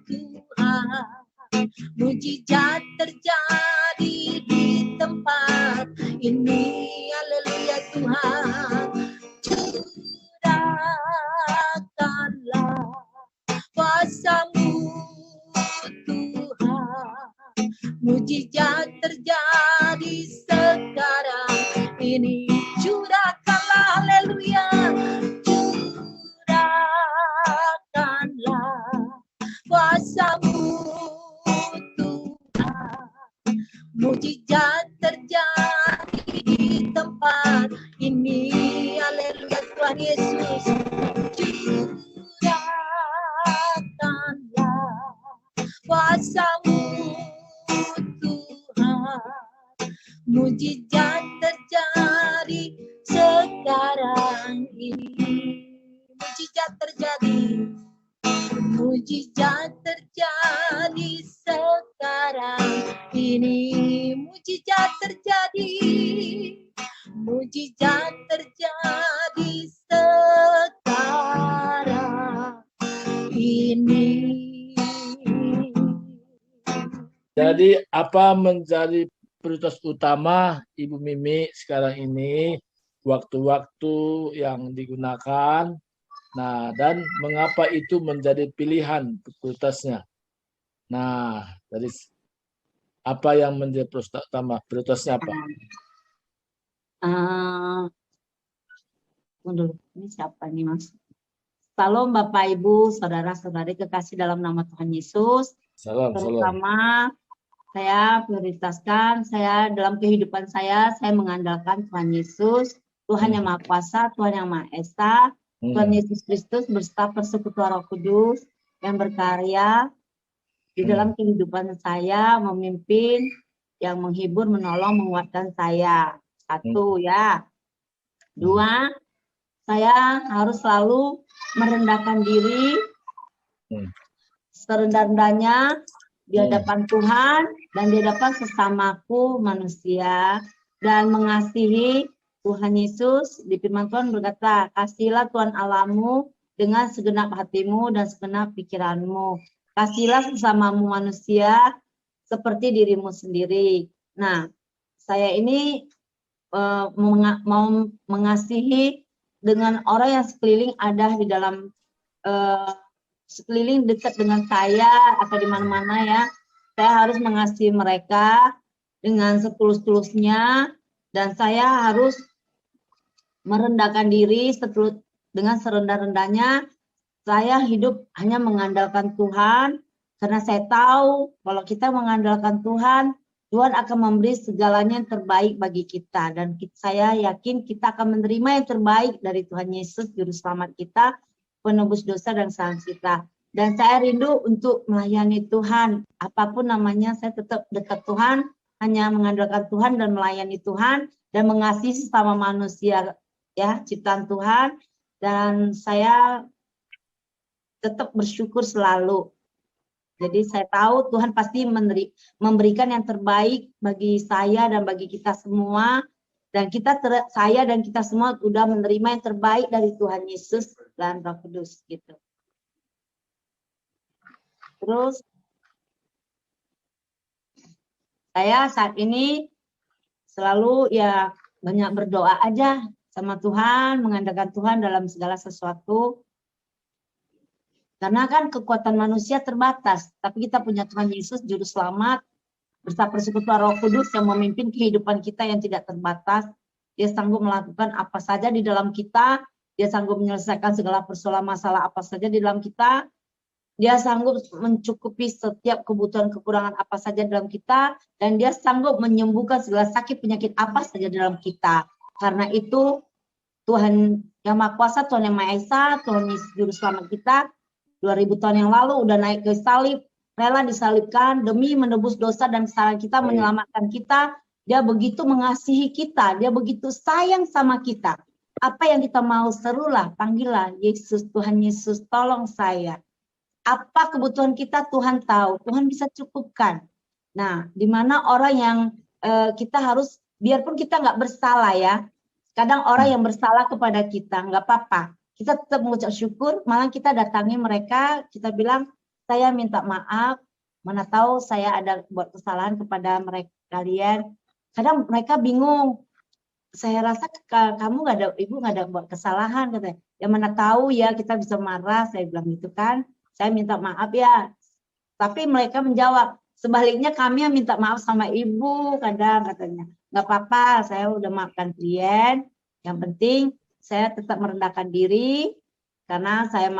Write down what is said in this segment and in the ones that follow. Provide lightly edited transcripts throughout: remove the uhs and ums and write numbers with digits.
Tuhan, mujizat terjadi di tempat ini. Haleluya Tuhan, curahkanlah kuasa-Mu Tuhan, mujizat terjadi sekarang ini. Curahkanlah, haleluya, curahkanlah kuasa-Mu Tuhan, mujizat terjadi di tempat ini. Haleluya Tuhan Yesus, curahkanlah kuasa-Mu Tuhan, mujizat terjadi sekarang ini. Mujizat terjadi, mujizat terjadi sekarang ini. Mujizat terjadi, mujizat terjadi sekarang ini. Jadi apa menjadi prioritas utama Ibu Mimi sekarang ini? Waktu-waktu yang digunakan. Nah, dan mengapa itu menjadi pilihan prioritasnya? Nah, dari apa yang menjadi prioritas utama? Prioritasnya apa? Ini siapa nih Mas? Salam Bapak Ibu, saudara-saudari kekasih dalam nama Tuhan Yesus. Salam. Terutama saya prioritaskan, saya dalam kehidupan saya mengandalkan Tuhan Yesus, Tuhan yang Maha Kuasa, Tuhan yang Maha Esa, Tuhan Yesus Kristus beserta persekutuan Roh Kudus yang berkarya di dalam kehidupan saya, memimpin, yang menghibur, menolong, menguatkan saya. Satu ya. Dua, saya harus selalu merendahkan diri serendah-rendahnya di hadapan Tuhan dan di hadapan sesamaku manusia, dan mengasihi Tuhan Yesus. Di firman Tuhan berkata, kasihilah Tuhan Allahmu dengan segenap hatimu dan segenap pikiranmu. Kasihilah sesamamu manusia seperti dirimu sendiri. Nah, saya ini mau mengasihi dengan orang yang sekeliling ada di dalam sekeliling dekat dengan saya atau di mana-mana ya. Saya harus mengasihi mereka dengan setulus-tulusnya, dan saya harus merendahkan diri dengan serendah-rendahnya. Saya hidup hanya mengandalkan Tuhan, karena saya tahu kalau kita mengandalkan Tuhan, Tuhan akan memberi segalanya yang terbaik bagi kita. Dan saya yakin kita akan menerima yang terbaik dari Tuhan Yesus, Juru Selamat kita, penebus dosa dan kesalahan kita. Dan saya rindu untuk melayani Tuhan. Apapun namanya, saya tetap dekat Tuhan, hanya mengandalkan Tuhan dan melayani Tuhan, dan mengasihi sesama manusia, ya, ciptaan Tuhan. Dan saya tetap bersyukur selalu. Jadi saya tahu Tuhan pasti memberikan yang terbaik bagi saya dan bagi kita semua. Dan saya dan kita semua sudah menerima yang terbaik dari Tuhan Yesus dan Roh Kudus gitu. Terus saya saat ini selalu ya banyak berdoa aja sama Tuhan, mengandalkan Tuhan dalam segala sesuatu. Karena kan kekuatan manusia terbatas, tapi kita punya Tuhan Yesus Juru Selamat beserta persekutuan Roh Kudus yang memimpin kehidupan kita yang tidak terbatas. Dia sanggup melakukan apa saja di dalam kita, dia sanggup menyelesaikan segala persoalan masalah apa saja di dalam kita, dia sanggup mencukupi setiap kebutuhan kekurangan apa saja dalam kita, dan dia sanggup menyembuhkan segala sakit penyakit apa saja dalam kita. Karena itu Tuhan yang Maha Kuasa, Tuhan yang Maha Esa, Tuhan Yesus Juru Selamat kita 2000 tahun yang lalu udah naik ke salib, rela disalibkan demi menebus dosa dan kesalahan kita, menyelamatkan kita. Dia begitu mengasihi kita, dia begitu sayang sama kita. Apa yang kita mau, serulah, panggillah Yesus, Tuhan Yesus, tolong saya. Apa kebutuhan kita Tuhan tahu, Tuhan bisa cukupkan. Nah, di mana orang yang kita harus, biarpun kita nggak bersalah ya, kadang orang yang bersalah kepada kita, nggak apa-apa. kita tetap mengucap syukur, malah kita datangi mereka, kita bilang, saya minta maaf, mana tahu saya ada buat kesalahan kepada mereka kalian. Kadang mereka bingung, saya rasa kamu ibu nggak ada buat kesalahan, katanya. Ya mana tahu ya, kita bisa marah, saya bilang gitu kan, saya minta maaf ya. Tapi mereka menjawab, sebaliknya kami yang minta maaf sama ibu, kadang katanya. Nggak apa-apa, saya udah maafkan kalian, yang penting saya tetap merendahkan diri karena saya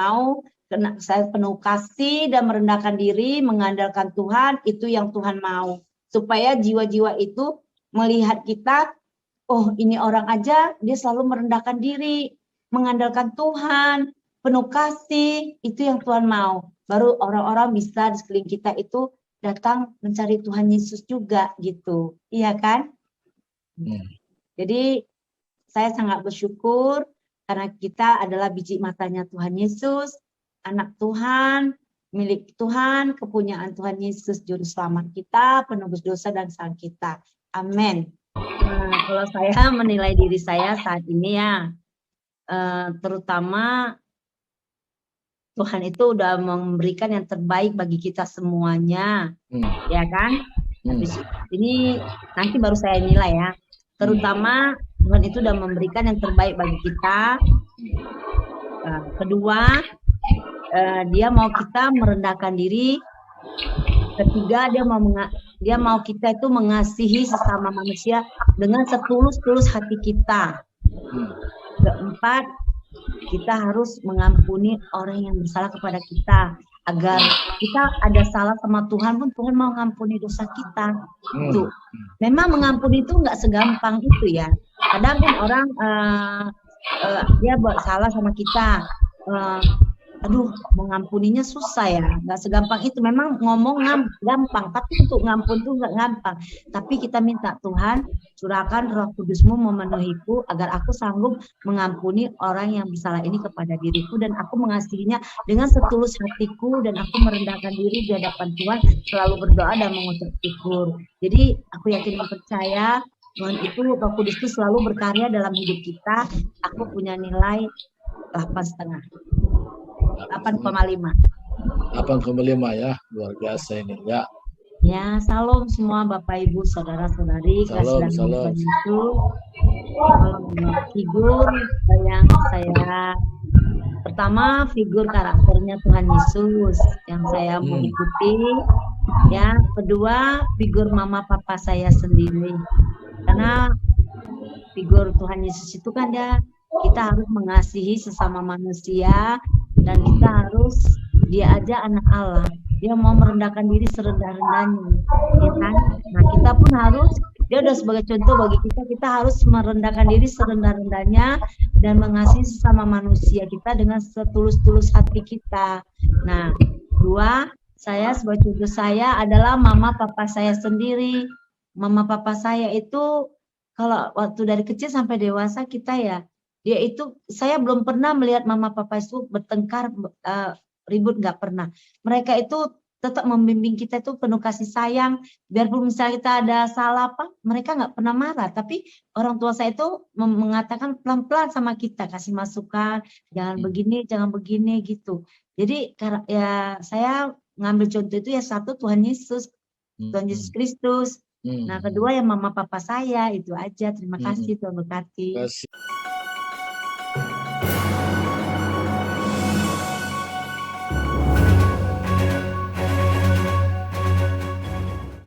saya penuh kasih dan merendahkan diri, mengandalkan Tuhan, itu yang Tuhan mau. Supaya jiwa-jiwa itu melihat kita, oh ini orang aja dia selalu merendahkan diri, mengandalkan Tuhan, penuh kasih, itu yang Tuhan mau. Baru orang-orang bisa di sekeliling kita itu datang mencari Tuhan Yesus juga gitu. Iya kan? Jadi saya sangat bersyukur karena kita adalah biji matanya Tuhan Yesus, anak Tuhan, milik Tuhan, kepunyaan Tuhan Yesus, juru selamat kita, penebus dosa dan sang kita. Amin. Nah, kalau saya menilai diri saya saat ini ya, terutama Tuhan itu udah memberikan yang terbaik bagi kita semuanya, ya kan? Habis ini nanti baru saya nilai ya. Terutama Tuhan itu sudah memberikan yang terbaik bagi kita. Kedua, dia mau kita merendahkan diri. Ketiga, dia mau kita itu mengasihi sesama manusia dengan setulus-tulus hati kita. Keempat, kita harus mengampuni orang yang bersalah kepada kita. Agar kita ada salah sama Tuhan pun Tuhan mau mengampuni dosa kita. Itu. Memang mengampuni itu nggak segampang itu ya. Kadang kan orang dia buat salah sama kita. Aduh, mengampuninya susah ya, nggak segampang itu. Memang ngomong gampang, tapi untuk ngampun itu nggak gampang. Tapi kita minta Tuhan, curahkan Roh Kudus-Mu memenuhiku agar aku sanggup mengampuni orang yang bersalah ini kepada diriku dan aku mengasihinya dengan setulus hatiku dan aku merendahkan diri di hadapan Tuhan, selalu berdoa dan mengucap syukur. Jadi aku yakin dan percaya Tuhan itu, Roh Kudus itu selalu berkarya dalam hidup kita. Aku punya nilai 8,5. 8,5 ya, luar biasa ini ya. Ya, salam semua Bapak Ibu, saudara-saudari, salam. Salam figur yang saya pertama figur karakternya Tuhan Yesus yang saya mau ikuti. Ya, kedua figur mama papa saya sendiri. Karena figur Tuhan Yesus itu kan kita harus mengasihi sesama manusia. Dan kita harus, dia aja anak Allah, dia mau merendahkan diri serendah-rendahnya, ya kan? Nah kita pun harus, dia udah sebagai contoh bagi kita harus merendahkan diri serendah-rendahnya dan mengasihi sesama manusia kita dengan setulus-tulus hati kita. Nah, dua, saya sebagai contoh saya adalah mama papa saya sendiri. Mama papa saya itu kalau waktu dari kecil sampai dewasa kita ya, dia itu, saya belum pernah melihat mama papa itu bertengkar, ribut, nggak pernah. Mereka itu tetap membimbing kita itu penuh kasih sayang. Biarpun misalnya kita ada salah apa, mereka nggak pernah marah. Tapi orang tua saya itu mengatakan pelan-pelan sama kita, kasih masukan, jangan begini gitu. Jadi ya saya ngambil contoh itu ya satu Tuhan Yesus, Tuhan Yesus Kristus. Nah kedua ya mama papa saya, itu aja. Terima kasih Tuhan berkati.